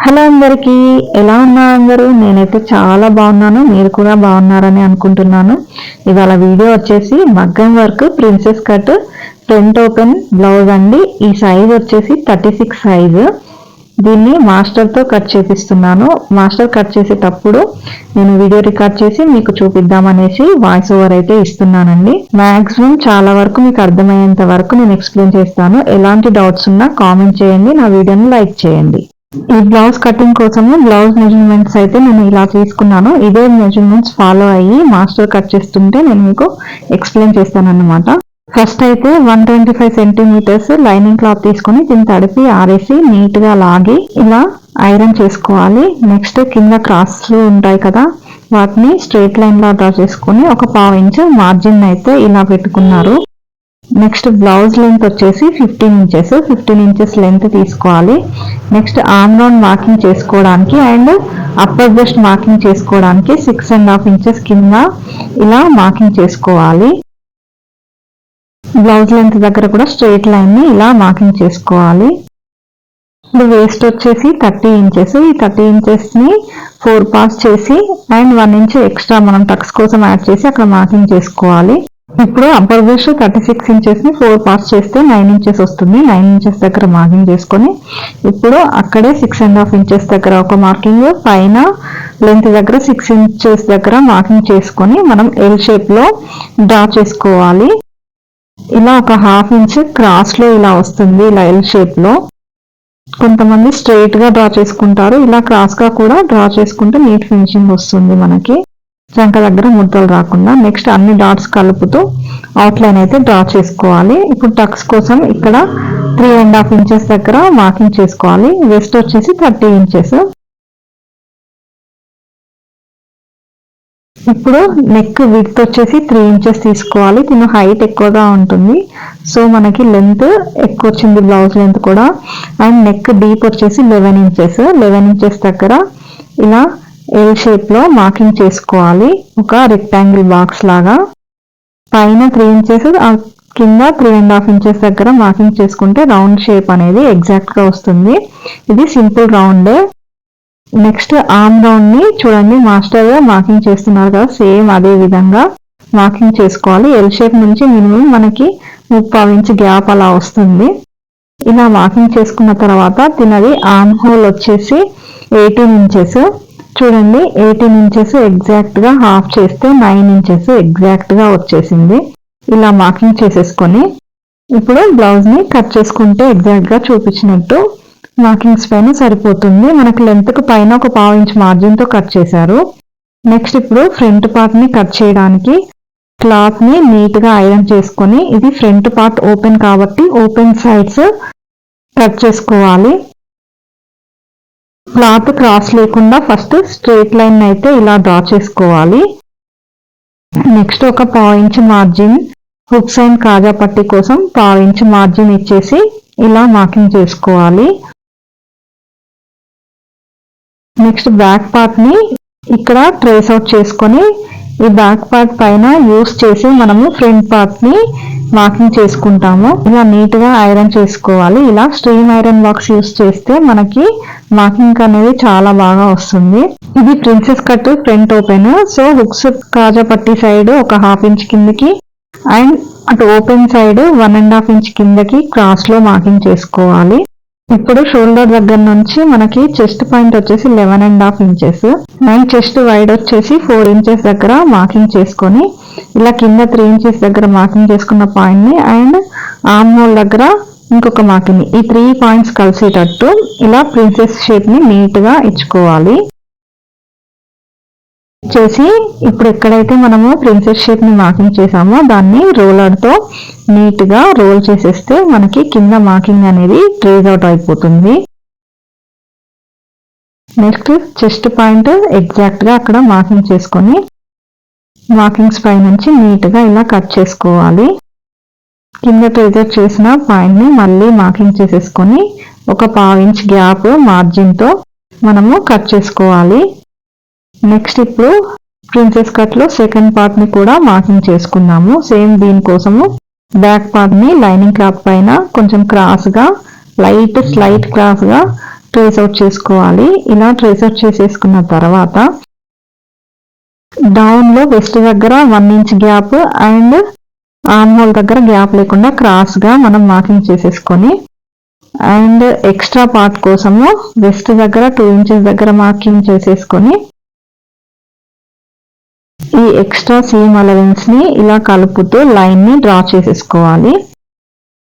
Hello అందరికీ, ఎలా ఉన్నారు అందరూ? నేనైతే చాలా బాగున్నాను. మీరు కూడా బాగున్నారని అనుకుంటున్నాను. ఇవాళ వీడియో వచ్చేసి మగ్గం work princess cut front open blouse అండి. ఈ సైజ్ వచ్చేసి 36 సైజు. దీన్ని మాస్టర్తో కట్ చేపిస్తున్నాను. మాస్టర్ కట్ చేసేటప్పుడు నేను వీడియో రికార్డ్ చేసి మీకు చూపిద్దామనేసి వాయిస్ ఓవర్ అయితే ఇస్తున్నానండి. మాక్సిమం చాలా వరకు మీకు అర్థమయ్యేంత వరకు నేను ఎక్స్ప్లెయిన్ చేస్తాను. ఎలాంటి డౌట్స్ ఉన్నా కామెంట్ చేయండి, నా వీడియోని లైక్ చేయండి. ఈ బ్లౌజ్ కటింగ్ కోసము బ్లౌజ్ మెజర్మెంట్స్ అయితే నేను ఇలా తీసుకున్నాను. ఇదే మెజర్మెంట్స్ ఫాలో అయ్యి మాస్టర్ కట్ చేస్తుంటే నేను మీకు ఎక్స్ప్లెయిన్ చేస్తాను అన్నమాట. ఫస్ట్ అయితే 125 సెంటీమీటర్స్ లైనింగ్ క్లాత్ తీసుకొని దీన్ని తడిపి ఆరేసి నీట్ గా లాగి ఇలా ఐరన్ చేసుకోవాలి. నెక్స్ట్ కింద క్రాస్లు ఉంటాయి కదా, వాటిని స్ట్రైట్ లైన్ లా డ్రా చేసుకుని ఒక 1/2 ఇంచ్ మార్జిన్ అయితే ఇలా పెట్టుకున్నారు. నెక్స్ట్ బ్లౌజ్ లెంత్ వచ్చేసి 15 ఇంచెస్ లెంత్ తీసుకోవాలి. నెక్స్ట్ ఆర్మ్ రౌండ్ మార్కింగ్ చేసుకోవడానికి అండ్ అప్పర్ బ్రెస్ట్ మార్కింగ్ చేసుకోవడానికి 6.5 ఇంచెస్ కింద ఇలా మార్కింగ్ చేసుకోవాలి. బ్లౌజ్ లెంత్ దగ్గర కూడా స్ట్రైట్ లైన్ ని ఇలా మార్కింగ్ చేసుకోవాలి. ఇప్పుడు వేస్ట్ వచ్చేసి 30 ఇంచెస్. ఈ 30 ఇంచెస్ ని 4 పార్ట్స్ చేసి అండ్ 1 ఇంచ్ ఎక్స్ట్రా మనం టక్స్ కోసం యాడ్ చేసి అక్కడ మార్కింగ్ చేసుకోవాలి. ఇప్పుడు అప్పర్ బ్రెస్ట్ 36 ఇంచెస్ ని 4 పార్ట్స్ చేస్తే 9 ఇంచెస్ వస్తుంది. 9 ఇంచెస్ దగ్గర మార్కింగ్ చేసుకొని ఇప్పుడు అక్కడే 6.5 ఇంచెస్ దగ్గర ఒక మార్కింగ్, పైన లెంత్ దగ్గర 6 ఇంచెస్ దగ్గర మార్కింగ్ చేసుకొని మనం ఎల్ షేప్ లో డ్రా చేసుకోవాలి. ఇలా ఒక 1/2 ఇంచ్ క్రాస్ లో ఇలా వస్తుంది, ఇలా ఎల్ షేప్ లో. కొంతమంది స్ట్రైట్ గా డ్రా చేసుకుంటారు, ఇలా క్రాస్ గా కూడా డ్రా చేసుకుంటే నీట్ ఫినిషింగ్ వస్తుంది మనకి, చంక దగ్గర ముద్దలు రాకుండా. నెక్స్ట్ అన్ని డాట్స్ కలుపుతూ అవుట్లైన్ అయితే డ్రా చేసుకోవాలి. ఇప్పుడు టక్స్ కోసం ఇక్కడ 3.5 ఇంచెస్ దగ్గర మార్కింగ్ చేసుకోవాలి. వెస్ట్ వచ్చేసి 30 ఇంచెస్. ఇప్పుడు నెక్ విడ్త్ వచ్చేసి 3 ఇంచెస్ తీసుకోవాలి. దీని హైట్ ఎక్కువగా ఉంటుంది, సో మనకి లెంత్ ఎక్కువ వచ్చింది, బ్లౌజ్ లెంత్ కూడా. అండ్ నెక్ డీప్ వచ్చేసి 11 ఇంచెస్. 11 ఇంచెస్ దగ్గర ఇలా ఎల్ షేప్ లో మార్కింగ్ చేసుకోవాలి, ఒక రెక్టాంగిల్ బాక్స్ లాగా. పైన 3 ఇంచెస్, కింద 3.5 ఇంచెస్ దగ్గర మార్కింగ్ చేసుకుంటే రౌండ్ షేప్ అనేది ఎగ్జాక్ట్ గా వస్తుంది. ఇది simple round. Next arm round ని చూడండి, మాస్టర్ మార్కింగ్ చేస్తున్నారు కదా, సేమ్ అదే విధంగా మార్కింగ్ చేసుకోవాలి. ఎల్ షేప్ నుంచి మినిమం మనకి 3/4 ఇంచ్ గ్యాప్ అలా వస్తుంది. ఇలా మార్కింగ్ చేసుకున్న తర్వాత తినది ఆర్మ్ హోల్ వచ్చేసి 18 ఇంచెస్. చూడండి, 18 ఇంచెస్ ఎగ్జాక్ట్ గా హాఫ్ చేస్తే 9 ఇంచెస్ ఎగ్జాక్ట్ గా వచ్చేసింది. ఇలా మార్కింగ్ చేసేసుకొని ఇప్పుడు బ్లౌజ్ ని కట్ చేసుకుంటే ఎగ్జాక్ట్ గా చూపించినట్టు మార్కింగ్స్ పైన సరిపోతుంది. మనకి లెంత్ కు పైన ఒక 1/2 ఇంచ్ మార్జిన్ తో కట్ చేశారు. నెక్స్ట్ ఇప్పుడు ఫ్రంట్ పార్ట్ ని కట్ చేయడానికి క్లాత్ ని నీట్ గా ఐరన్ చేసుకొని, ఇది ఫ్రంట్ పార్ట్ ఓపెన్ కాబట్టి ఓపెన్ సైడ్స్ కట్ చేసుకోవాలి. క్లాత్ క్రాస్ లేకుండా ఫస్ట్ స్ట్రైట్ లైన్ అయితే ఇలా డ్రా చేసుకోవాలి. నెక్స్ట్ ఒక 1/2 ఇంచ్ మార్జిన్ హుక్స్ అండ్ కాజా పట్టి కోసం 1/2 ఇంచ్ మార్జిన్ ఇచ్చేసి ఇలా మార్కింగ్ చేసుకోవాలి. నెక్స్ట్ బ్యాక్ పార్ట్ ని ఇక్కడ ట్రేస్ అవుట్ చేసుకొని ఈ బ్యాక్ పార్ట్ పైన యూస్ చేసి మనము ఫ్రంట్ పార్ట్ ని మార్కింగ్ చేసుకుంటాము. ఇలా నీట్ గా ఐరన్ చేసుకోవాలి. ఇలా స్ట్రీమ్ ఐరన్ బాక్స్ యూస్ చేస్తే మనకి మార్కింగ్ అనేది చాలా బాగా వస్తుంది. ఇది princess cut front open, so hooks కాజా పట్టి సైడ్ ఒక 1/2 ఇంచ్ కిందకి అండ్ అటు ఓపెన్ సైడ్ 1.5 ఇంచ్ కిందకి క్రాస్ లో మార్కింగ్ చేసుకోవాలి. ఇప్పుడు షోల్డర్ దగ్గర నుంచి మనకి చెస్ట్ పాయింట్ వచ్చేసి 11.5 ఇంచెస్ అండ్ చెస్ట్ వైడ్ వచ్చేసి 4 ఇంచెస్ దగ్గర మార్కింగ్ చేసుకొని ఇలా కింద 3 ఇంచెస్ దగ్గర మార్కింగ్ చేసుకున్న పాయింట్ ని అండ్ ఆర్మ్ హోల్ దగ్గర ఇంకొక మార్కింగ్ ని, ఈ 3 పాయింట్స్ కలిసేటట్టు ఇలా ప్రిన్సెస్ షేప్ ని నీట్ గా ఇచ్చుకోవాలి. చేసి ఇప్పుడు ఎక్కడైతే మనము ప్రిన్సెస్ షేప్ ని మార్కింగ్ చేసామో దాన్ని రోలర్ తో నీట్ గా రోల్ చేసేస్తే మనకి కింద మార్కింగ్ అనేది ట్రేస్ అవుట్ అయిపోతుంది. నెక్స్ట్ చెస్ట్ పాయింట్ ఎగ్జాక్ట్ గా అక్కడ మార్కింగ్ చేసుకొని మార్కింగ్స్ పై నుంచి నీట్ గా ఇలా కట్ చేసుకోవాలి. కింద ట్రేస్ చేసిన పాయింట్ ని మళ్ళీ మార్కింగ్ చేసేసుకొని ఒక 1/2 ఇంచ్ గ్యాప్ మార్జిన్ తో మనము కట్ చేసుకోవాలి. నెక్స్ట్ ఇప్పుడు ప్రిన్సెస్ కట్ లో సెకండ్ పార్ట్ ని కూడా మార్కింగ్ చేసుకున్నాము. సేమ్ దీనికోసము బ్యాక్ పార్ట్ ని లైనింగ్ క్లాత్ పైన కొంచెం క్రాస్ గా స్లైట్ క్రాస్ గా ట్రేస్ అవుట్ చేసుకోవాలి. ఇలా ట్రేస్ అవుట్ చేసేసుకున్న తర్వాత డౌన్ లో వెస్ట్ దగ్గర 1 inch gap and arm whole దగ్గర గ్యాప్ లేకుండా క్రాస్ గా మనం మార్కింగ్ చేసేసుకొని అండ్ ఎక్స్ట్రా పార్ట్ కోసము వెస్ట్ దగ్గర 2 ఇంచెస్ దగ్గర మార్కింగ్ చేసేసుకొని ఈ ఎక్స్ట్రా సీమ్ అలవెన్స్ ని ఇలా కలుపుతూ లైన్ ని డ్రా చేసేసుకోవాలి.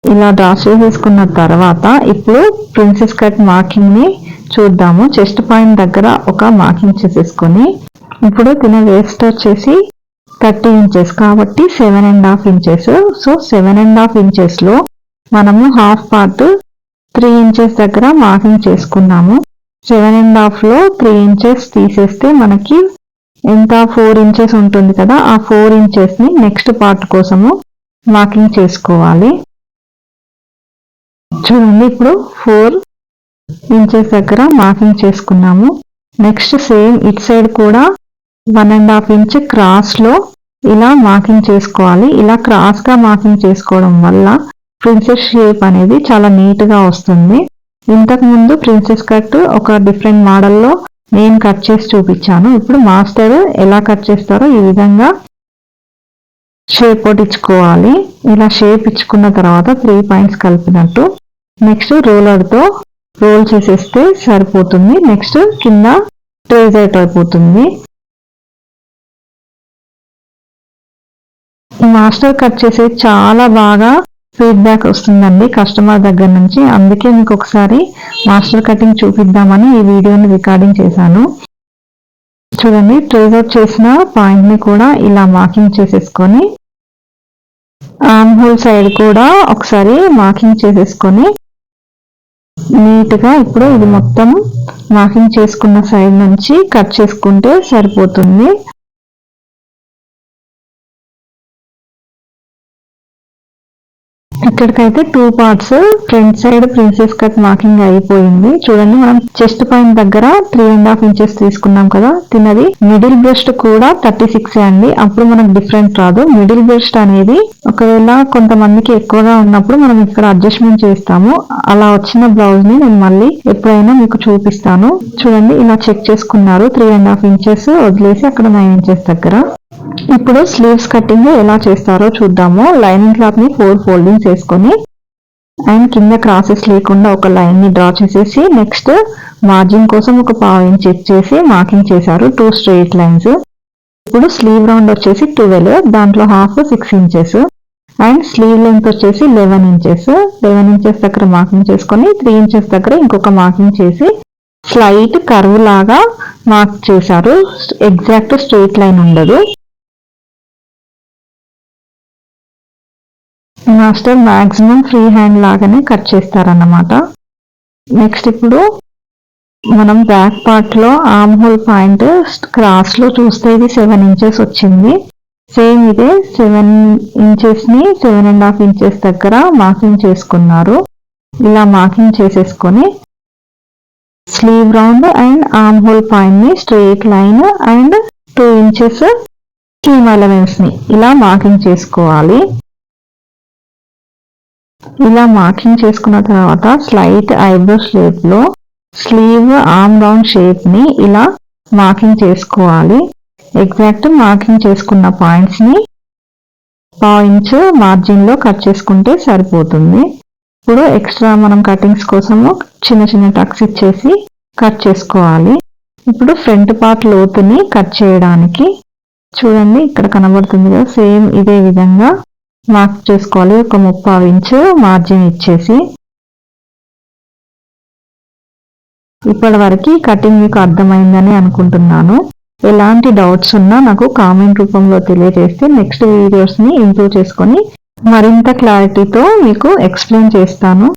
ఇలా డ్రా చేసేసుకున్న తర్వాత ఇప్పుడు ప్రిన్సెస్ కట్ మార్కింగ్ ని చూద్దాము. చెస్ట్ పాయింట్ దగ్గర ఒక మార్కింగ్ చేసేసుకొని ఇప్పుడు తిన వేస్ట్ వచ్చేసి 30 ఇంచెస్ కాబట్టి 7.5 ఇంచెస్. సో 7.5 ఇంచెస్ లో మనము హాఫ్ పార్ట్ 3 ఇంచెస్ దగ్గర మార్కింగ్ చేసుకున్నాము. 7.5 లో 3 ఇంచెస్ తీసేస్తే మనకి ఎంత 4 ఇంచెస్ ఉంటుంది కదా, ఆ 4 ఇంచెస్ ని నెక్స్ట్ పార్ట్ కోసము మార్కింగ్ చేసుకోవాలి. చూడండి ఇప్పుడు 4 ఇంచెస్ దగ్గర మార్కింగ్ చేసుకున్నాము. నెక్స్ట్ సేమ్ ఇట్ సైడ్ కూడా 1.5 ఇంచ్ క్రాస్ లో ఇలా మార్కింగ్ చేసుకోవాలి. ఇలా క్రాస్ గా మార్కింగ్ చేసుకోవడం వల్ల ప్రిన్సెస్ షేప్ అనేది చాలా నీట్ గా వస్తుంది. ఇంతకు ముందు ప్రిన్సెస్ కట్ ఒక డిఫరెంట్ మోడల్లో నేను కట్ చేసి చూపించాను. ఇప్పుడు మాస్టర్ ఎలా కట్ చేస్తారో ఈ విధంగా షేప్ ఒకటి ఇచ్చుకోవాలి. ఇలా షేప్ ఇచ్చుకున్న తర్వాత 3 పాయింట్స్ కలిపినట్టు నెక్స్ట్ రోలర్ తో రోల్ చేసేస్తే సరిపోతుంది. నెక్స్ట్ కింద ట్రేస్ అవుట్ అయిపోతుంది. మాస్టర్ కట్ చేసే చాలా బాగా ఫీడ్బ్యాక్ వస్తుందండి కస్టమర్ దగ్గర నుంచి. అందుకే మీకు ఒకసారి మాస్టర్ కటింగ్ చూపిద్దామని ఈ వీడియోని రికార్డింగ్ చేశాను. చూడండి ట్రేస్ అవుట్ చేసిన పాయింట్ ని కూడా ఇలా మార్కింగ్ చేసేసుకొని ఆర్మ్ హోల్ సైడ్ కూడా ఒకసారి మార్కింగ్ చేసేసుకొని నీట్ గా ఇప్పుడు ఇది మొత్తం మార్కింగ్ చేసుకున్న సైడ్ నుంచి కట్ చేసుకుంటే సరిపోతుంది. ఇక్కడికైతే 2 parts front side princess cut marking అయిపోయింది. చూడండి మనం చెస్ట్ పాయింట్ దగ్గర 3.5 ఇంచెస్ తీసుకున్నాం కదా, తిన్నది మిడిల్ బ్రెస్ట్ కూడా 36 అండి. అప్పుడు మనకు డిఫరెంట్ రాదు. మిడిల్ బ్రెస్ట్ అనేది ఒకవేళ కొంతమందికి ఎక్కువగా ఉన్నప్పుడు మనం ఇక్కడ అడ్జస్ట్మెంట్ చేస్తాము. అలా వచ్చిన బ్లౌజ్ ని నేను మళ్ళీ ఎప్పుడైనా మీకు చూపిస్తాను. చూడండి ఇలా చెక్ చేసుకున్నారు. 3.5 ఇంచెస్ వదిలేసి అక్కడ 9 ఇంచెస్ దగ్గర. ఇప్పుడు స్లీవ్స్ కటింగ్ ఎలా చేస్తారో చూద్దాము. లైనింగ్ క్లాత్ ని 4 ఫోల్డింగ్స్ వేసుకొని అండ్ కింద క్రాసెస్ లేకుండా ఒక లైన్ ని డ్రా చేసేసి నెక్స్ట్ మార్జిన్ కోసం ఒక 1/2 ఇంచ్ ఇచ్చేసి మార్కింగ్ చేశారు 2 స్ట్రెయిట్ లైన్స్. ఇప్పుడు స్లీవ్ రౌండ్ వచ్చేసి 12, దాంట్లో half 6 inches and sleeve length వచ్చేసి 11 ఇంచెస్. 11 ఇంచెస్ దగ్గర మార్కింగ్ చేసుకొని 3 ఇంచెస్ దగ్గర ఇంకొక మార్కింగ్ చేసి స్లైట్ కర్వ్ లాగా మార్క్ చేశారు. ఎగ్జాక్ట్ స్ట్రెయిట్ లైన్ ఉండదు. మాస్టర్ మాక్సిమం ఫ్రీ హ్యాండ్ లాగానే కట్ చేస్తారన్నమాట. నెక్స్ట్ ఇప్పుడు మనం బ్యాక్ పార్ట్ లో ఆర్మ్ హోల్ పాయింట్ క్రాస్ లో చూస్తే ఇది 7 ఇంచెస్ వచ్చింది. సేమ్ ఇదే 7 ఇంచెస్ ని 7.5 ఇంచెస్ దగ్గర మార్కింగ్ చేసుకున్నారు. ఇలా మార్కింగ్ చేసేసుకొని sleeve round and arm hole point ని straight line and 2 inches seam allowance ని ఇలా మార్కింగ్ చేసుకోవాలి. ఇలా మార్కింగ్ చేసుకున్న తర్వాత స్లైట్ ఐబ్రో షేప్ లో స్లీవ్ ఆర్మ్ రౌండ్ షేప్ ని ఇలా మార్కింగ్ చేసుకోవాలి. ఎగ్జాక్ట్ మార్కింగ్ చేసుకున్న పాయింట్స్ ని 1/2 ఇంచ్ మార్జిన్ లో కట్ చేసుకుంటే సరిపోతుంది. ఇప్పుడు ఎక్స్ట్రా మనం కటింగ్స్ కోసము చిన్న చిన్న టక్స్ ఇచ్చేసి కట్ చేసుకోవాలి. ఇప్పుడు ఫ్రంట్ పార్ట్ లోతుని కట్ చేయడానికి చూడండి ఇక్కడ కనబడుతుంది కదా, సేమ్ ఇదే విధంగా మార్క్ చేసుకోవాలి. ఒక 3/4 ఇంచ్ మార్జిన్ ఇచ్చేసి. ఇప్పటి వరకు కటింగ్ మీకు అర్థమైందని అనుకుంటున్నాను. ఎలాంటి డౌట్స్ ఉన్నా నాకు కామెంట్ రూపంలో తెలియజేస్తే నెక్స్ట్ వీడియోస్ ని ఇంప్రూవ్ చేసుకొని మరింత క్లారిటీతో మీకు ఎక్స్ప్లెయిన్ చేస్తాను.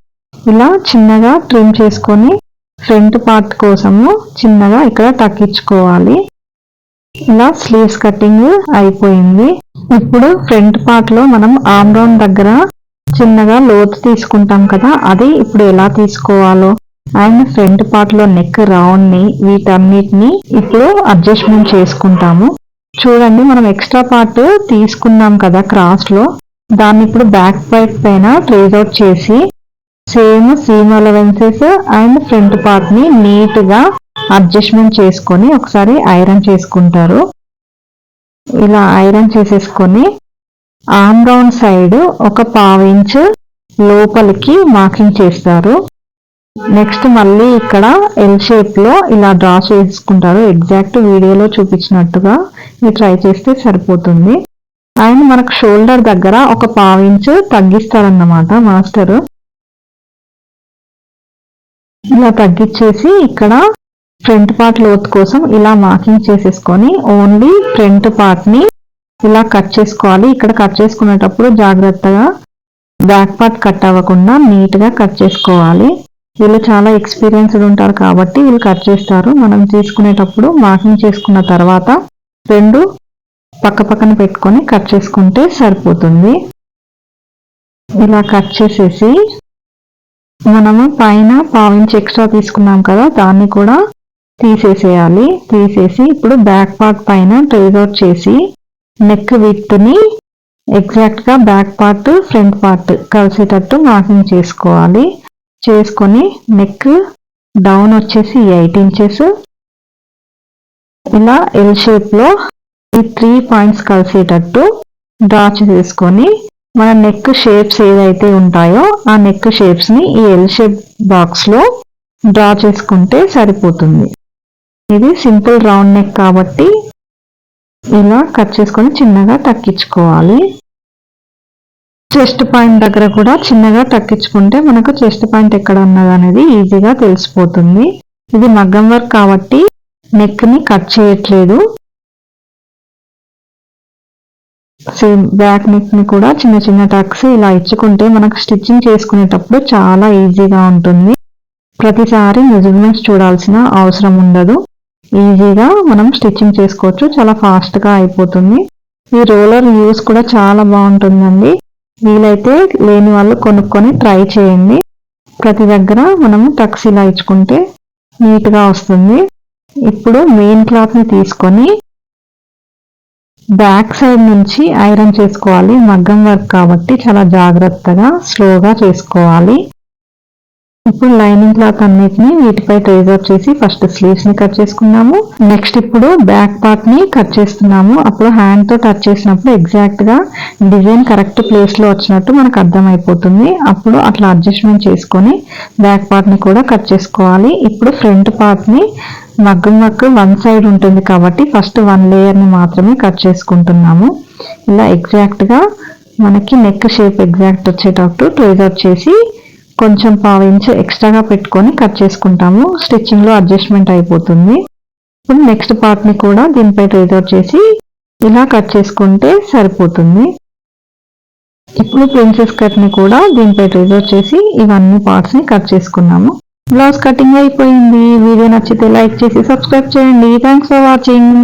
ఇలా చిన్నగా ట్రిమ్ చేసుకొని ఫ్రంట్ పార్ట్ కోసము చిన్నగా ఇక్కడ తగ్గించుకోవాలి. ఇలా స్లీవ్స్ కటింగ్ అయిపోయింది. ఇప్పుడు ఫ్రంట్ పార్ట్ లో మనం ఆర్మ్ రౌండ్ దగ్గర చిన్నగా లోతు తీసుకుంటాం కదా, అది ఇప్పుడు ఎలా తీసుకోవాలో అండ్ ఫ్రంట్ పార్ట్ లో నెక్ రౌండ్ ని వీటన్నిటిని ఇప్పుడు అడ్జస్ట్మెంట్ చేసుకుంటాము. చూడండి మనం ఎక్స్ట్రా పార్ట్ తీసుకున్నాం కదా క్రాస్ లో, దాన్ని ఇప్పుడు బ్యాక్ పార్ట్ పైన ట్రేస్ అవుట్ చేసి same seam allowances and front part ని నీట్ గా అడ్జస్ట్మెంట్ చేసుకొని ఒకసారి ఐరన్ చేసుకుంటారు. ఇలా ఐరన్ చేసేసుకొని ఆర్మ్ రౌండ్ సైడ్ ఒక 1/2 ఇంచ్ లోపలికి మార్కింగ్ చేస్తారు. నెక్స్ట్ మళ్ళీ ఇక్కడ ఎల్ షేప్ లో ఇలా డ్రా చేసుకుంటారు. ఎగ్జాక్ట్ వీడియోలో చూపించినట్టుగా ఇది ట్రై చేస్తే సరిపోతుంది. అండ్ మనకు షోల్డర్ దగ్గర ఒక 1/2 ఇంచ్ తగ్గిస్తారన్నమాట మాస్టర్. ఇలా తగ్గించేసి ఇక్కడ ఫ్రంట్ పార్ట్ లోత్ కోసం ఇలా మార్కింగ్ చేసేసుకొని ఓన్లీ ఫ్రంట్ పార్ట్ ని ఇలా కట్ చేసుకోవాలి. ఇక్కడ కట్ చేసుకునేటప్పుడు జాగ్రత్తగా బ్యాక్ పార్ట్ కట్ అవ్వకుండా నీట్ గా కట్ చేసుకోవాలి. వీళ్ళు చాలా ఎక్స్పీరియన్స్డ్ ఉంటారు కాబట్టి వీళ్ళు కట్ చేస్తారు. మనం తీసుకునేటప్పుడు మార్కింగ్ చేసుకున్న తర్వాత రెండు పక్క పక్కన పెట్టుకొని కట్ చేసుకుంటే సరిపోతుంది. ఇలా కట్ చేసేసి మనము పైన 1/2 ఇంచ్ ఎక్స్ట్రా తీసుకున్నాం కదా, దాన్ని కూడా తీసేసేయాలి. తీసేసి ఇప్పుడు బ్యాక్ పార్ట్ పైన ట్రేస్ అవుట్ చేసి నెక్ విడ్త్ ని ఎగ్జాక్ట్ గా బ్యాక్ పార్ట్ ఫ్రంట్ పార్ట్ కలిసేటట్టు మార్కింగ్ చేసుకోవాలి. చేసుకొని నెక్ డౌన్ వచ్చేసి 8 ఇంచెస్ ఇలా ఎల్ షేప్ లో ఈ 3 పాయింట్స్ కలిసేటట్టు డ్రా చేసుకొని మన నెక్ షేప్స్ ఏదైతే ఉంటాయో ఆ నెక్ షేప్స్ ని ఈ ఎల్ షేప్ బాక్స్ లో డ్రా చేసుకుంటే సరిపోతుంది. ఇది సింపుల్ రౌండ్ నెక్ కాబట్టి ఇలా కట్ చేసుకొని చిన్నగా తక్కించుకోవాలి. చెస్ట్ పాయింట్ దగ్గర కూడా చిన్నగా తక్కించుకుంటే మనకు చెస్ట్ పాయింట్ ఎక్కడ ఉన్నది అనేది ఈజీగా తెలిసిపోతుంది. ఇది మగ్గం వర్క్ కాబట్టి నెక్ ని కట్ చేయట్లేదు. సేమ్ బ్యాక్ నెక్ ని కూడా చిన్న చిన్న టక్స్ ఇలా ఇచ్చుకుంటే మనకు స్టిచ్చింగ్ చేసుకునేటప్పుడు చాలా ఈజీగా ఉంటుంది. ప్రతిసారి మెజర్మెంట్స్ చూడాల్సిన అవసరం ఉండదు. ఈజీగా మనం స్టిచ్చింగ్ చేసుకోవచ్చు. చాలా ఫాస్ట్ గా అయిపోతుంది. ఈ రోలర్ యూస్ కూడా చాలా బాగుంటుందండి. వీలైతే లేని వాళ్ళు కొనుక్కొని ట్రై చేయండి. ప్రతి దగ్గర మనము టక్స్ ఇలా ఇచ్చుకుంటే నీట్ గా వస్తుంది. ఇప్పుడు మెయిన్ క్లాత్ ని తీసుకొని బ్యాక్ సైడ్ నుంచి ఐరన్ చేసుకోవాలి. మగ్గం వర్క్ కాబట్టి చాలా జాగ్రత్తగా స్లోగా చేసుకోవాలి. ఇప్పుడు లైనింగ్ క్లాత్ అన్నిటిని వీటిపై ట్రేస్ అవుట్ చేసి ఫస్ట్ స్లీవ్స్ ని కట్ చేసుకున్నాము. నెక్స్ట్ ఇప్పుడు బ్యాక్ పార్ట్ ని కట్ చేస్తున్నాము. అప్పుడు హ్యాండ్ తో టచ్ చేసినప్పుడు ఎగ్జాక్ట్ గా డిజైన్ కరెక్ట్ ప్లేస్ లో వచ్చినట్టు మనకు అర్థమైపోతుంది. అప్పుడు అట్లా అడ్జస్ట్మెంట్ చేసుకొని బ్యాక్ పార్ట్ ని కూడా కట్ చేసుకోవాలి. ఇప్పుడు ఫ్రంట్ పార్ట్ ని మగ్గం వర్క్ వన్ సైడ్ ఉంటుంది కాబట్టి ఫస్ట్ 1 లేయర్ ని మాత్రమే కట్ చేసుకుంటున్నాము. ఇలా ఎగ్జాక్ట్ గా మనకి నెక్ షేప్ ఎగ్జాక్ట్ వచ్చేటట్టు ట్రేస్ అవుట్ చేసి కొంచెం 1/2 ఇంచ్ ఎక్స్ట్రాగా పెట్టుకొని కట్ చేసుకుంటాము. స్టిచ్చింగ్ లో అడ్జస్ట్మెంట్ అయిపోతుంది. ఇప్పుడు నెక్స్ట్ పార్ట్ ని కూడా దీనిపై ట్రేస్ అవుట్ చేసి ఇలా కట్ చేసుకుంటే సరిపోతుంది. ఇప్పుడు ప్రిన్సెస్ కట్ ని కూడా దీనిపై ట్రేస్ అవుట్ చేసి ఇవన్నీ పార్ట్స్ ని కట్ చేసుకున్నాము. బ్లౌజ్ కటింగ్ అయిపోయింది. వీడియో నచ్చితే లైక్ చేసి సబ్స్క్రైబ్ చేయండి. Thanks for watching.